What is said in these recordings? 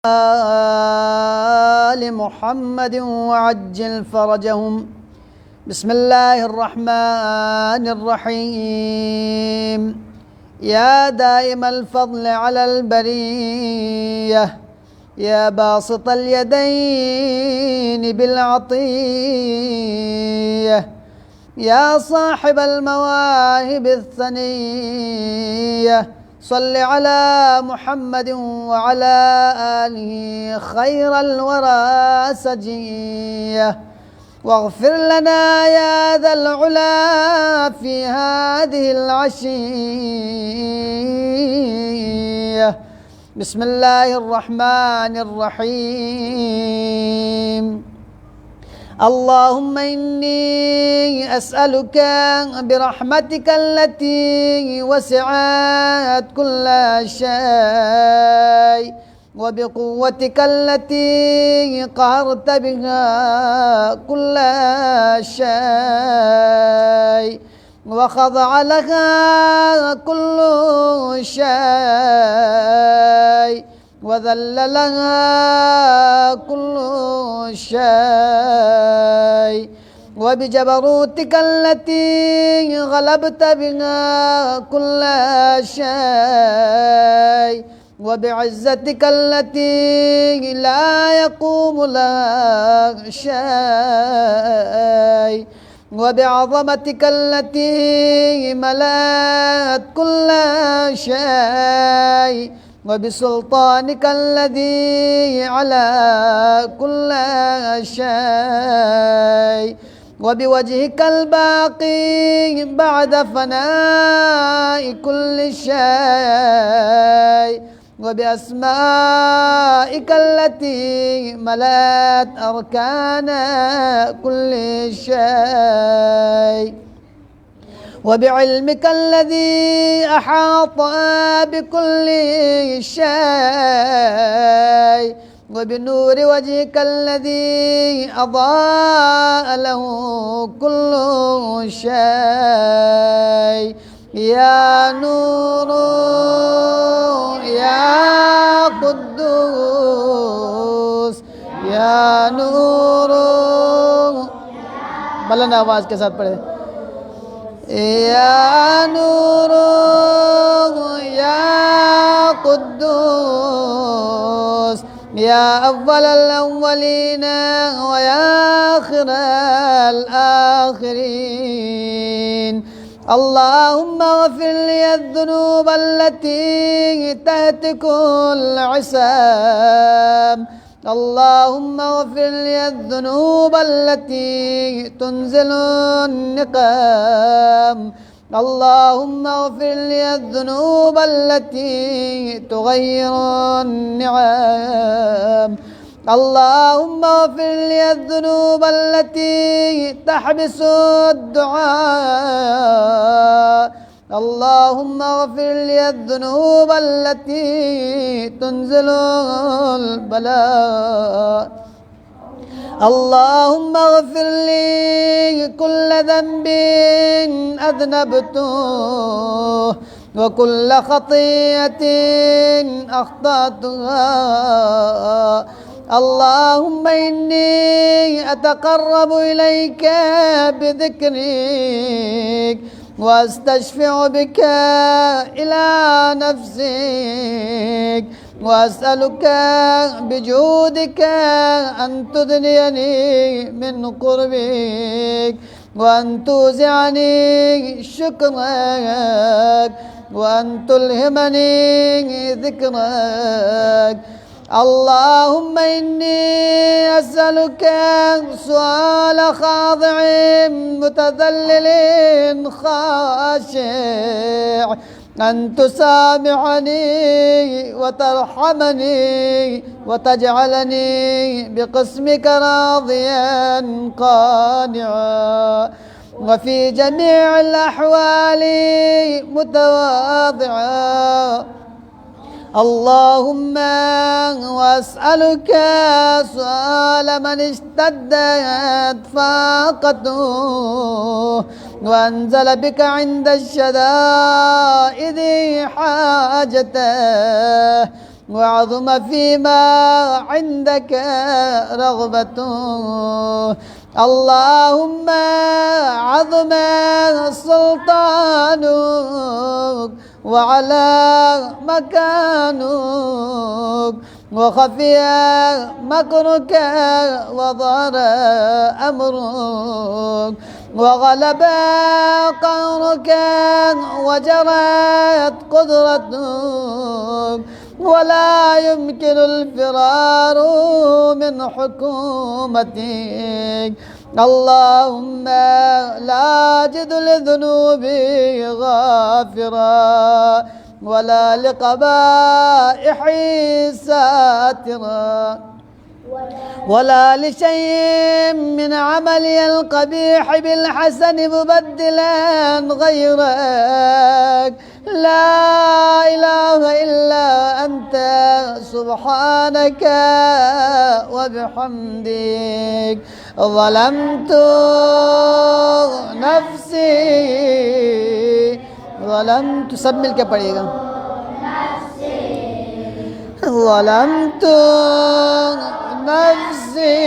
آل محمد وعجل فرجهم. بسم الله الرحمن الرحيم. يا دائم الفضل على البرية، يا باسط اليدين بالعطية، يا صاحب المواهب الثنية، صل على محمد وعلى آله خير الورى سجية. واغفر لنا يا ذا العلا في هذه العشية. بسم الله الرحمن الرحيم. اللهم إني أسألك برحمتك التي وسعت كل شيء، وبقوتك التي قهرت بها كل شيء، وخضع لها كل شيء، وذل لها كل شيء، وبجبروتك التي غلبت بها كل شيء، وبعزتك التي لا يقوم لها شيء، وبعظمتك التي ملأت كل شيء، وبسلطانك الذي على كل شيء، وبوجهك الباقي بعد فناء كل شيء، وبأسمائك التي ملأت أركان كل شيء، وبعلمك الذي أحاط بكل شيء، وبنور وجهك الذي أضاء له كل شيء. يا نور يا قدوس يا نور، बुलंद आवाज के साथ पढ़े। या नूर या कुद्दूस या अव्वल अव्वलीन व या आखिर आखिरीन। اللهم اغفر لي الذنوب التي تهتك العصام، اللهم اغفر لي الذنوب التي تنزل النقام، اللهم اغفر لي الذنوب التي تغير النعم، اللهم اغفر لي الذنوب التي تحبس الدعاء، اللهم اغفر لي الذنوب التي تنزل البلاء، اللهم اغفر لي كل ذنب أذنبته وكل خطيئة أخطأتها، اللهم إني أتقرب إليك بذكرك واستشفع بك إلى نفسك، وأسألك بجودك أن تدنيني من قربك، وأن توزعني شكرك، وأن تلهمني ذكرك. اللهم إني أسألك سؤال خاضع متذلل خاشع أن تسامحني وترحمني وتجعلني بقسمك راضيا قانعا، وفي جميع الأحوال متواضعا. اللهم واسألك سؤال من اشتدت فاقته وانزل بك عند الشدائد حاجته، وعظم فيما عندك رغبته. اللهم عظم سلطانك وعلى مكانك وخفي مكرك وظهر أمرك وغلب قهرك وجرت قدرتك ولا يمكن الفرار من حكومتك. اللهم لا أجد لذنوبي غافرا ولا لقبائحي ساترا ولا لشيء من عملي القبيح بالحسن مبدلا غيرك. لا إله إلا أنت سبحانك وبحمدك ظلمت نفسي सब मिलके पढ़िएगा ظلمت نفسي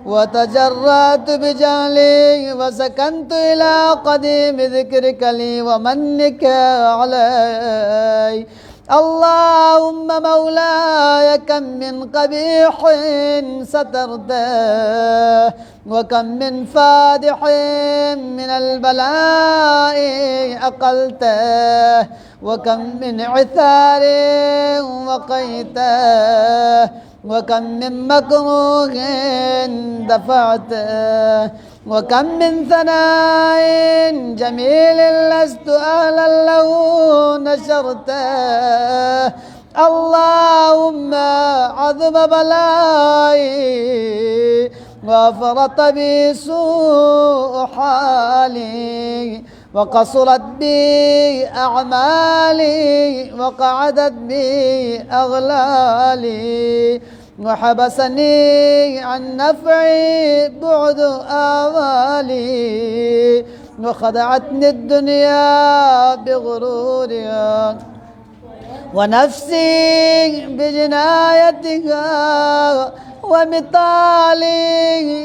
وتجرأت بجهلي وسكنت إلى قديم ذكرك لي ومنك علي. اللهم مولاي كم من قبيح سترته وكم من فادح من البلاء أقلته وكم من عثار وقيته وكم من مكروه دفعته وكم من ثناء جميل لست أهلا له نشرته. اللهم عظم بلائي وفرط بي سوء حالي وقصرت بي أعمالي وقعدت بي أغلالي وحبسني عن نفعي بعد آمالي وخدعتني الدنيا بغرورها ونفسي بجنايتها ومثالي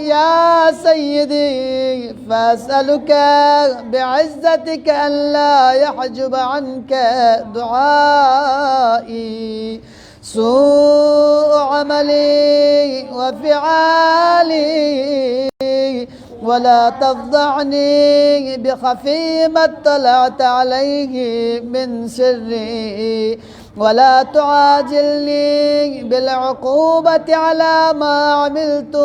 يا سيدي. فأسألك بعزتك ألا يحجب عنك دعائي سوء عملي وفعالي ولا تفضعني بخفي ما اطلعت عليه من سري ولا تعاجلني بالعقوبة على ما عملت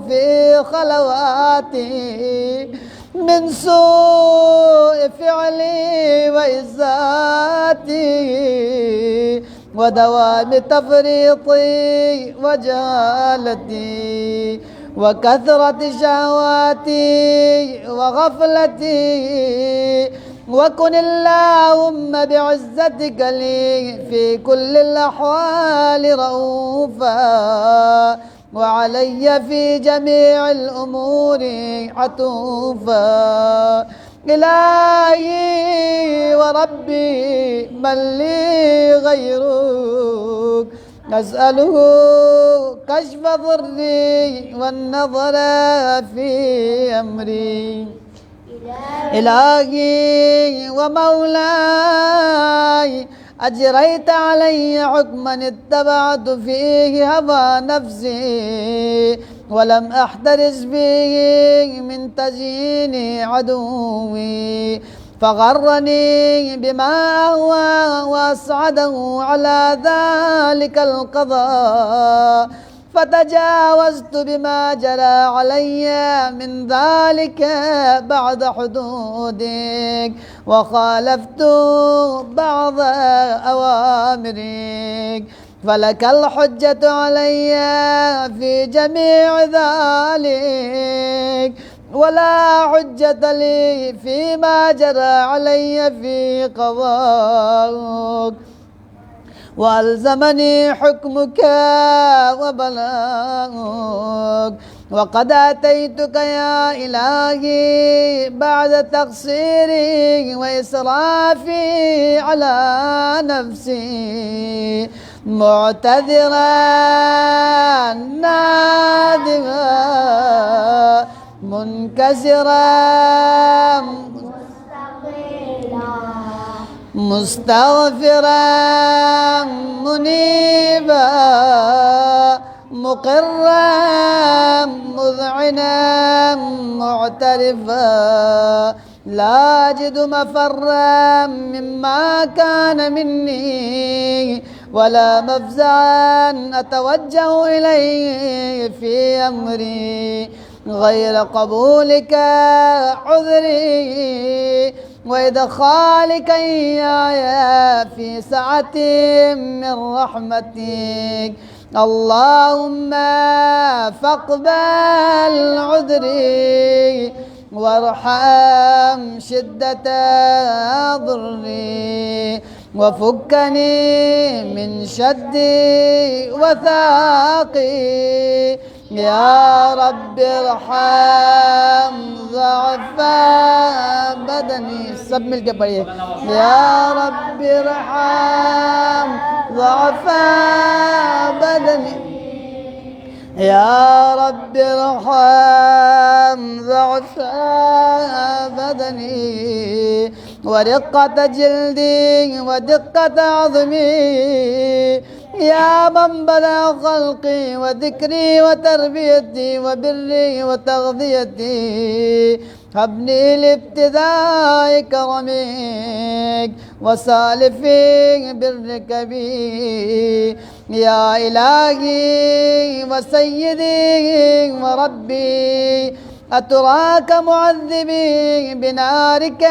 في خلواتي من سوء فعلي وإزاتي ودوام تفريطي وجهالتي وكثرة شهواتي وغفلتي. وكن اللهم بعزتك لي في كل الأحوال رؤوفا وعلي في جميع الأمور عطوفا. إلهي وربي من لي غيرك أسأله كشف ضري والنظر في أمري. إلهي ومولاي أجريت علي حكما اتبعت فيه هوى نفسي ولم أحترس فيه من تزيين عدوي فغرني بما أهوى وأسعده على ذلك القضاء فتجاوزت بما جرى علي من ذلك بعد حدودك وخالفت بعض أوامرك فلك الحجة علي في جميع ذلك ولا حجة لي فيما جرى علي في قضاءك وألزمني حكمك وبلاغك، وقد أتيتك يا إلهي بعد تقصيري وإسرافي على نفسي، معتذرا نادما منكسرا مستغفرا منيبا مقرا مذعنا معترفا، لا أجد مفرا مما كان مني ولا مفزعا أتوجه إليه في أمري غير قبولك عذري وإدخالك إياي في سعة من رحمتك. اللهم فاقبل عذري وارحم شدة ضري وفكني من شدي وثاقي. يا رب ارحم ضعف بدني، सब मिलके पढ़िए। या रब इरहम ضعف بدني، يا رب ارحم ضعف بدني ورقة جلدي ودقة عظمي، يا من بلغ خلقي وذكري وتربيتي وبري وتغذيتي، هبني لابتداء كرمك وسالفي برك بي. يا إلهي وسيدي وربي، أتراك معذبي بنارك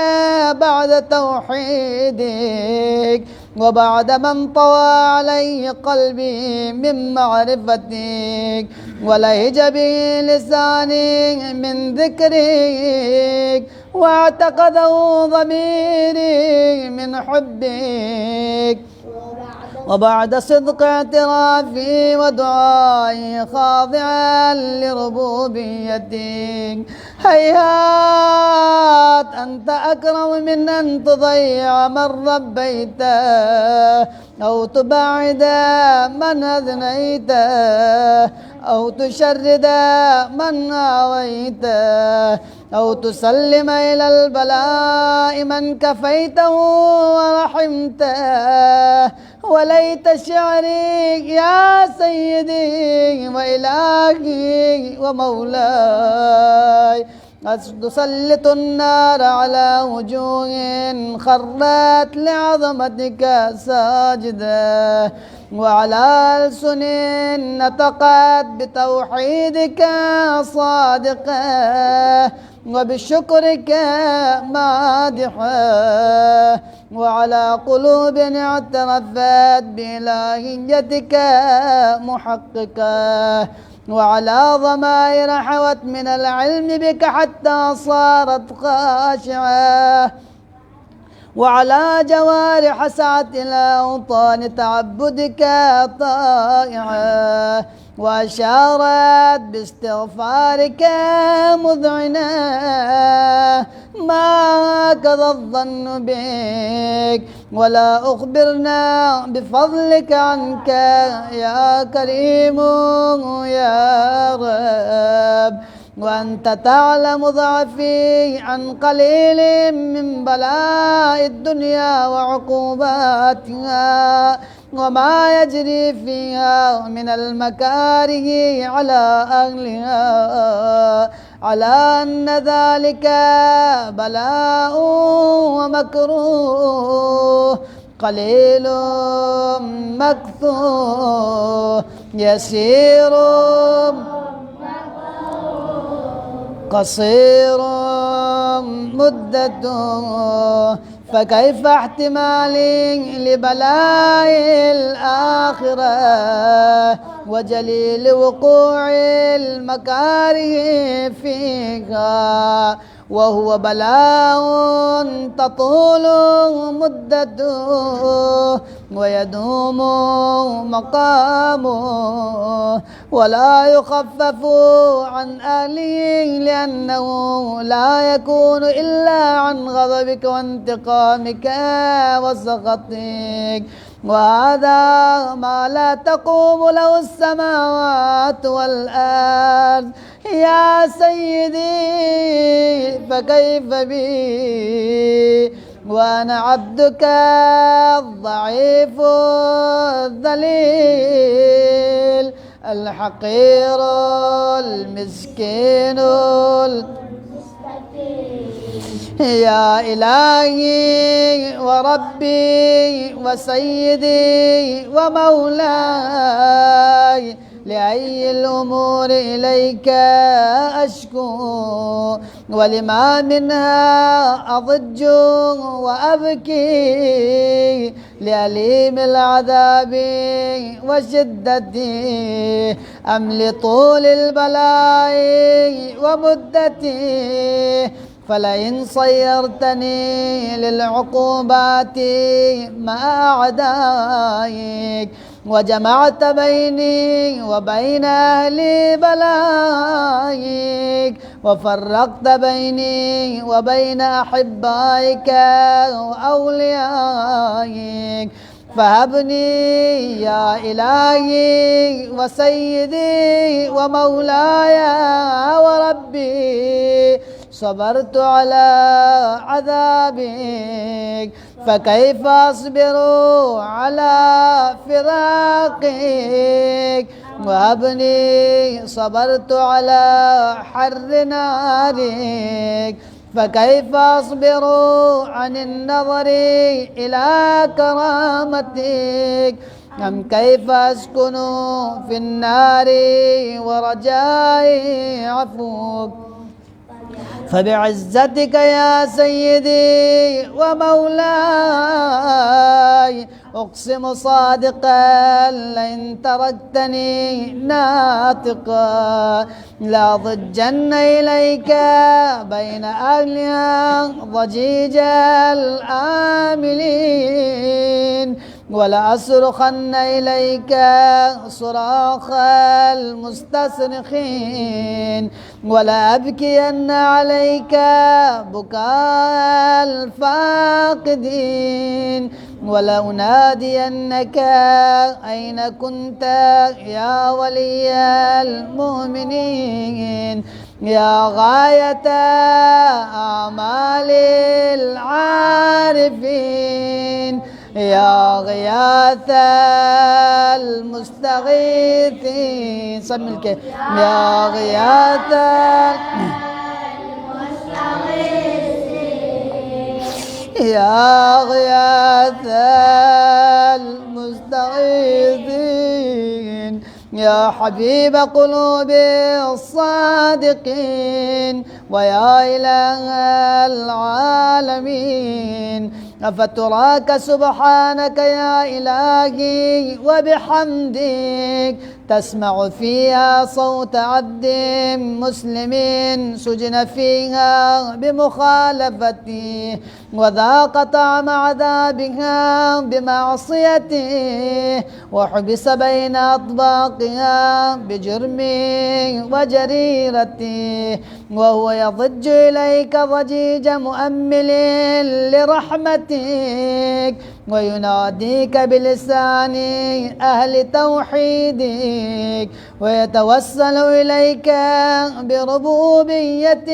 بعد توحيدك وبعد من طوى علي قلبي من معرفتك ولهج به لساني من ذكرك واعتقده ضميري من حبك وبعد صدق اعترافي ودعائي خاضعا لربوبيتك. هيهات أنت أكرم من أن تضيع من ربيته أو تبعد من أذنيته أو تشرد من آويته أو تسلم إلى البلاء من كفيته ورحمته. وليت شعري يا سيدي وإلهي ومولاي تسلط النار على وجوه خرت لعظمتك ساجدة وعلى ألسن نطقت بتوحيدك صادقة وبشكرك مادحة وعلى قلوب اعترفت بإلهيتك محققة وعلى ضمائر حوت من العلم بك حتى صارت خاشعة وعلى جوارح سعت إلى أوطان تعبدك طائعة وأشارت باستغفارك مذعنة. ما كذا الظن بك ولا أخبرنا بفضلك عنك يا كريم يا رب، وأنت تعلم ضعفي عن قليل من بلاء الدنيا وعقوباتها وما يجري فيها من المكاره على أهلها، على أن ذلك بلاء ومكروه قليل مكثور يسير قصير مدته، فكيف احتمالي لبلاء الآخرة وجليل وقوع المكاره فيها وهو بلاء تطول مدته ويدوم مقامه ولا يخفف عن أهله لأنه لا يكون إلا عن غضبك وانتقامك وسخطك وهذا ما لا تقوم له السماوات والأرض يا سيدي فكيف بي وأنا عبدك الضعيف الذليل الحقير المسكين يا إلهي وربي وسيدي ومولاي لأي الأمور إليك أشكو ولما منها أضج وأبكي لأليم العذاب وشدتي أم لطول البلاء ومدتي فلئن صيرتني للعقوبات مع أعدائك وجمعت بيني وبين أهل بلائك وفرقت بيني وبين أحبائك وأوليائك فهبني يا إلهي وسيدي ومولاي وربي صبرت على عذابك فكيف أصبر على فراقك وهبني صبرت على حر نارك فكيف أصبر عن النظر إلى كرامتك أم كيف أسكن في النار ورجائي عفوك فبعزتك يا سيدي ومولاي أقسم صادقا لئن تركتني ناطقا لا ضجن إليك بين أهلها ضجيج الآملين ولأصرخن إليك صراخ المستصرخين ولأبكين عليك بكاء الفاقدين ولأنادينك أين كنت يا ولي المؤمنين يا غاية أعمال العارفين يا غياث المستغيثين سمي الكلمة يا غياث يا غياث المستغيثين يا حبيب قلوب الصادقين ويا إله العالمين أفتراك سبحانك يا إلهي وبحمدك تسمع فيها صوت عبد مسلم سجن فيها بمخالفته وذاق طعم عذابها بمعصيته وحبس بين أطباقها بجرمه وجريرته وهو يضج إليك ضجيج مؤمل لرحمتك ويناديك بلسان أهل توحيدك ويتوسل إليك بربوبيتك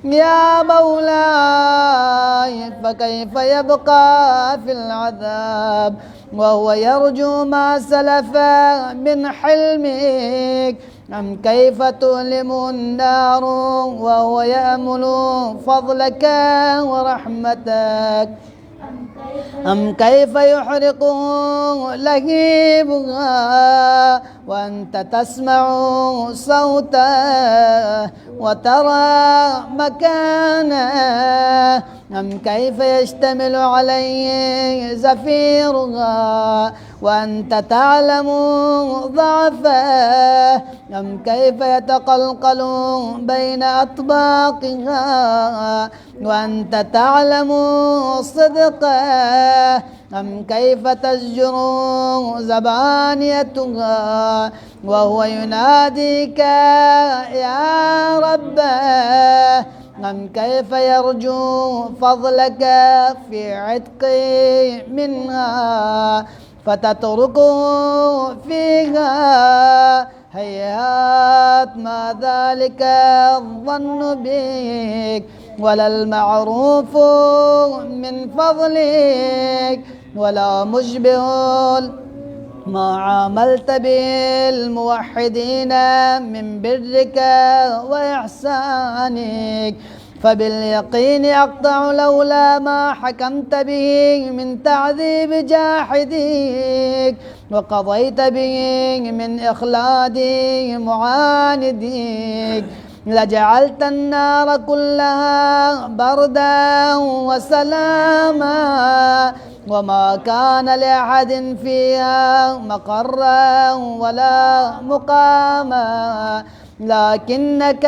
يا مولاي فكيف يبقى في العذاب وهو يرجو ما سلف من حلمك أم كيف تؤلم النار وهو يأمل فضلك ورحمتك أم كيف يحرق لهيبها وأنت تسمع صوته وترى مكانه أم كيف يشتمل عليه زفيرها وأنت تعلم ضعفه أم كيف يتقلقل بين أطباقها وأنت تعلم صدقه أم كيف تزجر زبانيتها وهو يناديك يا ربه أم كيف يرجو فضلك في عتق منها فتتركه فيها هيهات ما ذلك الظن بك ولا المعروف من فضلك ولا مشبه ما عاملت به الموحدين من برك وإحسانك فباليقين أقطع لولا ما حكمت به من تعذيب جاحديك وقضيت به من إخلاد معانديك لجعلت النار كلها بردا وسلاما وما كان لأحد فيها مقرا ولا مقاما لكنك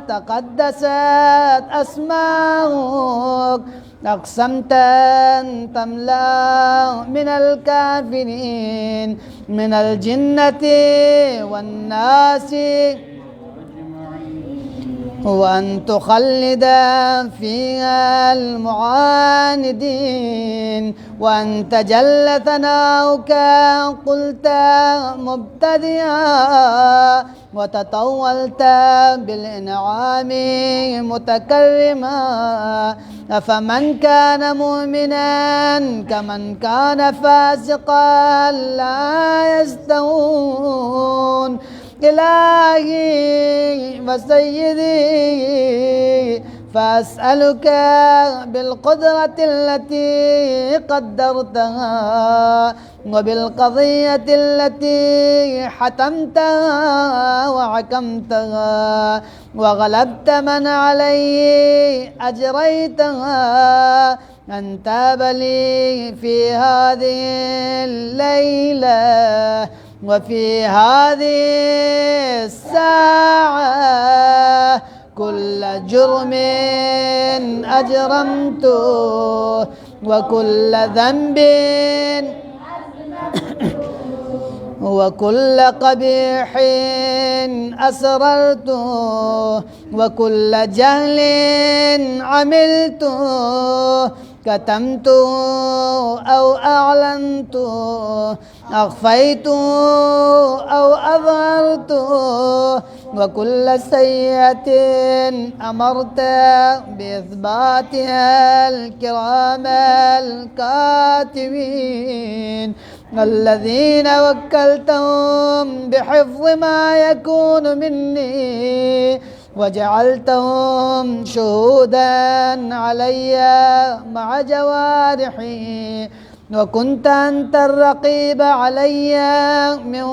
تقدست أسماؤك أقسمت أن تملأ من الكافرين من الجنة والناس وأن تخلد فيها المعاندين وأن تجل ثناؤك قلت مبتدئا وتطولت بالإنعام متكرما أفمن كان مؤمنا كمن كان فاسقا لا يستوون إلهي وسيدي فأسألك بالقدرة التي قدرتها وبالقضية التي حتمتها وحكمتها وغلبت من عليه أجريتها أن تاب لي في هذه الليلة وفي هذه الساعة كل جرم أجرمته وكل ذنب وكل قبيح أسررته وكل جهل عملته كتمته أو أعلنته أخفيته أو أظهرته وكل سيئة أمرت بإثباتها الكرام الكاتبين الذين وكلتهم بحفظ ما يكون مني وجعلتهم شهودا علي مع جوارحي وكنت أنت الرقيب علي من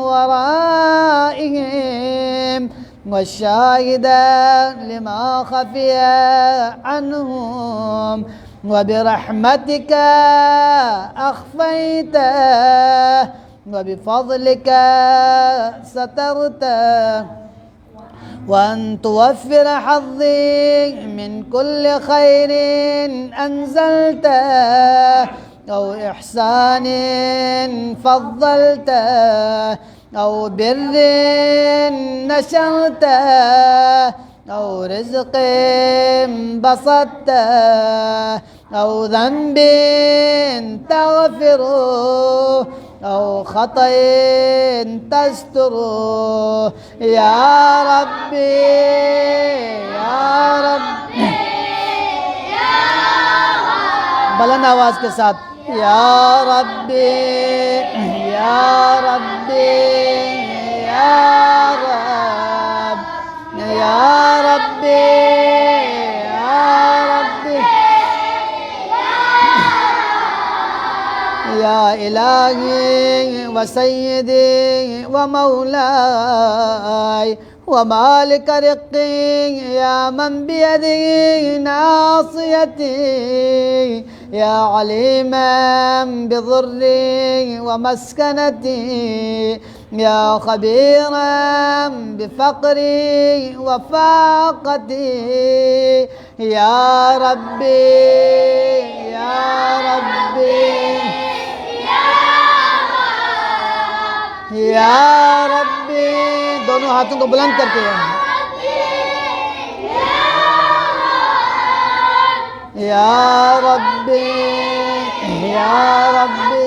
ورائهم والشاهد لما خفي عنهم وبرحمتك أخفيته وبفضلك سترته وأن توفر حظي من كل خير أنزلته أو إحسان فضلته أو بر نشرته أو رزق بسطته أو ذنب تغفره أو خطأ تستره يا ربي يا ربي بلند आवाज के साथ या रब्बी या रब्बी या रब या रब्बी या रब्बी या इलाही व सय्यदी व मौलाई ومالك رقي يا من بيده ناصيتي، يا عليما بضري ومسكنتي، يا خبيرا بفقري وفاقتي، يا ربي يا ربي या रब्बी। दोनों हाथों को बुलंद करके या रब्बी या रब्बी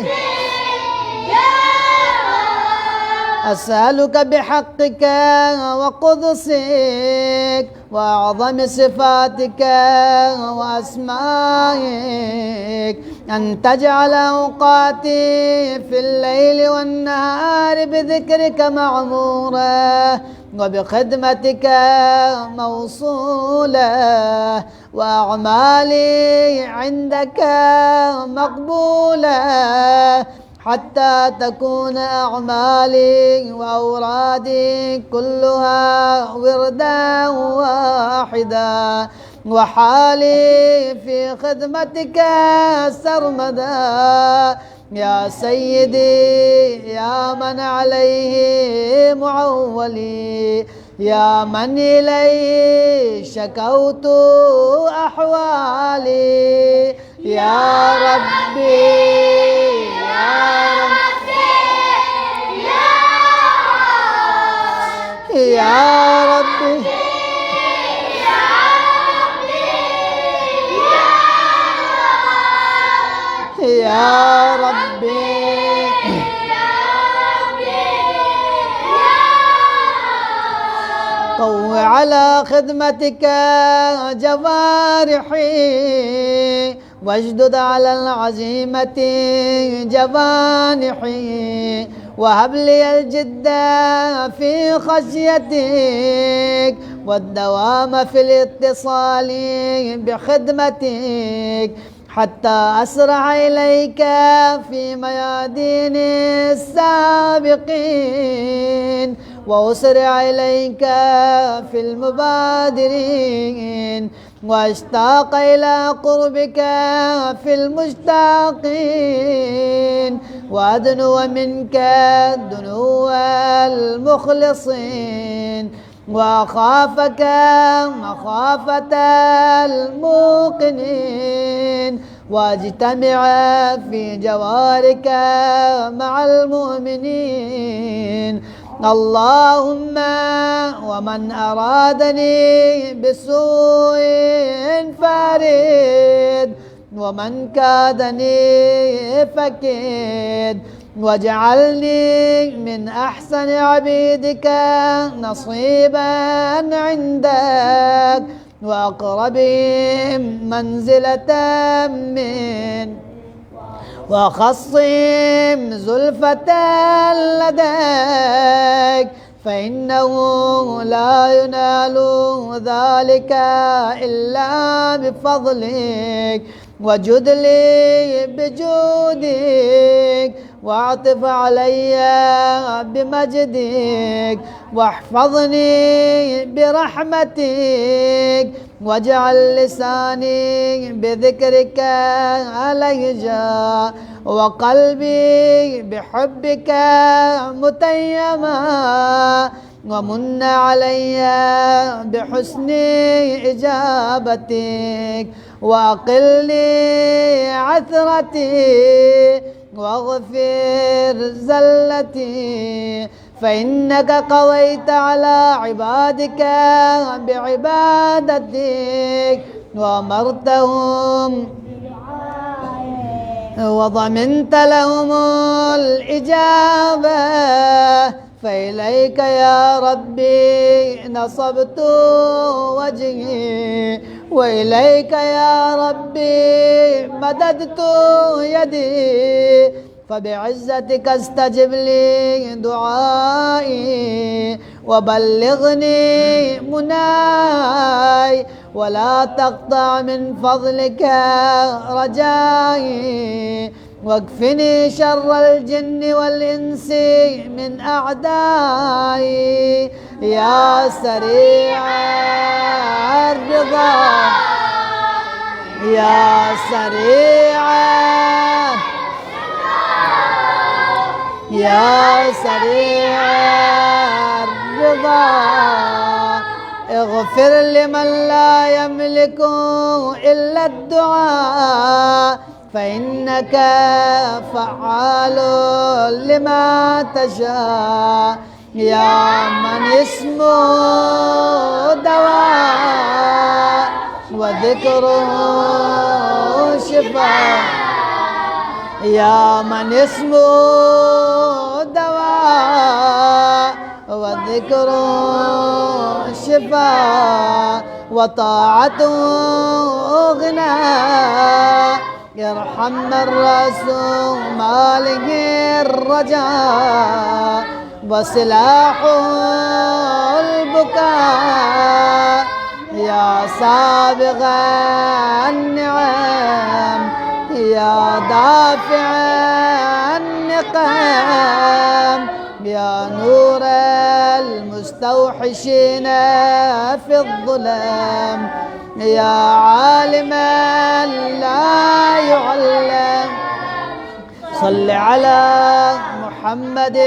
أسألك بحقك وقدسك وأعظم صفاتك وأسمائك أن تجعل أوقاتي في الليل والنهار بذكرك معمورة وبخدمتك موصولة، وأعمالي عندك مقبولة، حتى تكون أعمالي وأورادي كلها وردا واحدا، وحالي في خدمتك سرمدا. يا سيدي يا من عليه معولي، يا من إليه شكوت أحوالي، يا ربي يا ربي يا ربي قو على خدمتك جوارحي، واشدد على العزيمة جوانحي، وهب لي الجد في خشيتك والدوام في الاتصال بخدمتك، حتى أسرع إليك في ميادين السابقين، وأسرع إليك في المبادرين، واشتاق إلى قربك في المشتاقين، وأدنو منك دنو المخلصين، وأخافك مخافة الموقنين، واجتمع في جوارك مع المؤمنين. اللهم ومن أرادني بسوء فارد، ومن كادني فكيد، واجعلني من أحسن عبيدك نصيبا عندك، وأقربهم منزلة من، وخصهم زلفة لديك، فإنه لا ينال ذلك إلا بفضلك، وجد لي بجودك، واعطف علي بمجدك، واحفظني برحمتك، واجعل لساني بذكرك لهجا، وقلبي بحبك متيما، ومن علي بحسن إجابتك، وأقلني عثرتي، واغفر زلتي، فإنك قويت على عبادك بعبادتك، وأمرتهم وضمنت لهم الإجابة، فإليك يا ربي نصبت وجهي، وإليك يا ربي مددت يدي، فبعزتك استجب لي دعائي، وبلغني مناي، ولا تقطع من فضلك رجائي، واكفني شر الجن والإنس من أعدائي يا سريع الرضا يا سريع يا سريع الرضا اغفر لمن لا يملك إلا الدعاء فإنك فعال لما تشاء يا من اسمه دواء وذكره شفاء يا من اسمه دواء وذكره شفاء وطاعته غنى يرحمنا الرسول ماله الرجاء وسلاحه البكاء يا سابغ النعم يا دافع النقام يا نور المستوحشين في الظلام يا عالما لا يعلم صل على محمد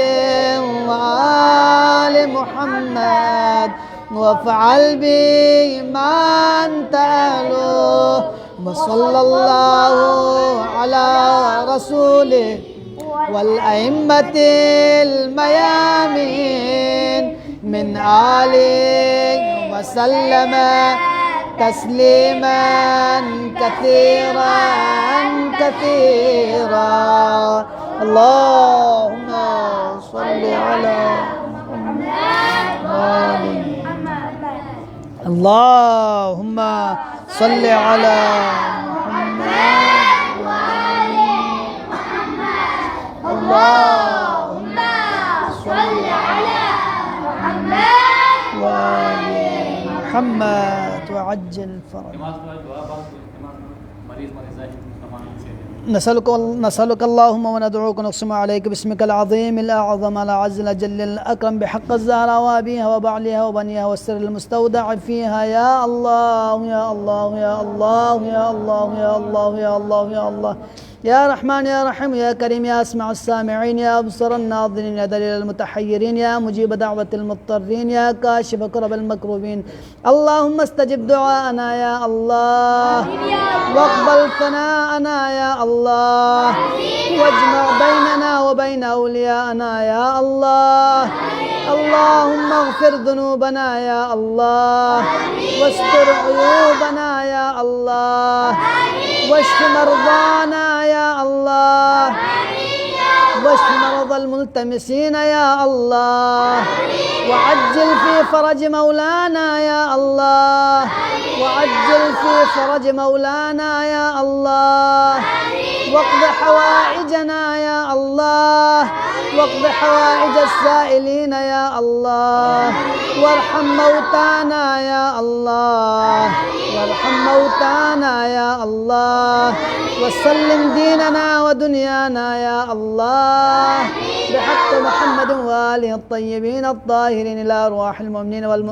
وآل محمد وافعل بي ما أنت أهله وصلى الله على رسوله والأئمة الميامين من آله وسلم تسليما كثيرا كثيرا اللهم صل على محمد اللهم صل على محمد اللهم صل على محمد وآل محمد وعجل فرج نسألك اللهم وندعوك ونقسم عليك باسمك العظيم الأعظم الأعز الأجل الأكرم بحق الزهراء وأبيها وبعلها وبنيها والسر المستودع فيها يا الله يا الله يا الله يا الله يا الله يا الله يا الله يا رحمن يا رحيم يا كريم يا أسمع السامعين يا أبصر الناظرين يا دليل المتحيرين يا مجيب دعوة المضطرين يا كاشف كرب المكروبين اللهم استجب دعاءنا يا الله واقبل ثناءنا يا الله واجمع بيننا وبين أوليائنا يا الله اللهم اغفر ذنوبنا يا الله واستر عيوبنا يا الله واشف مرضانا يا الله واشف مرضى الملتمسين يا الله وعجل في فرج مولانا يا الله وعجل في فرج مولانا يا الله واقض حوائجنا يا الله واقض حوائج السائلين يا الله وارحم موتانا يا الله وارحم موتانا يا الله وسلم ديننا ودنيانا يا الله بحق محمد وآله الطيبين الطاهرين إلى أرواح المؤمنين والمؤمنين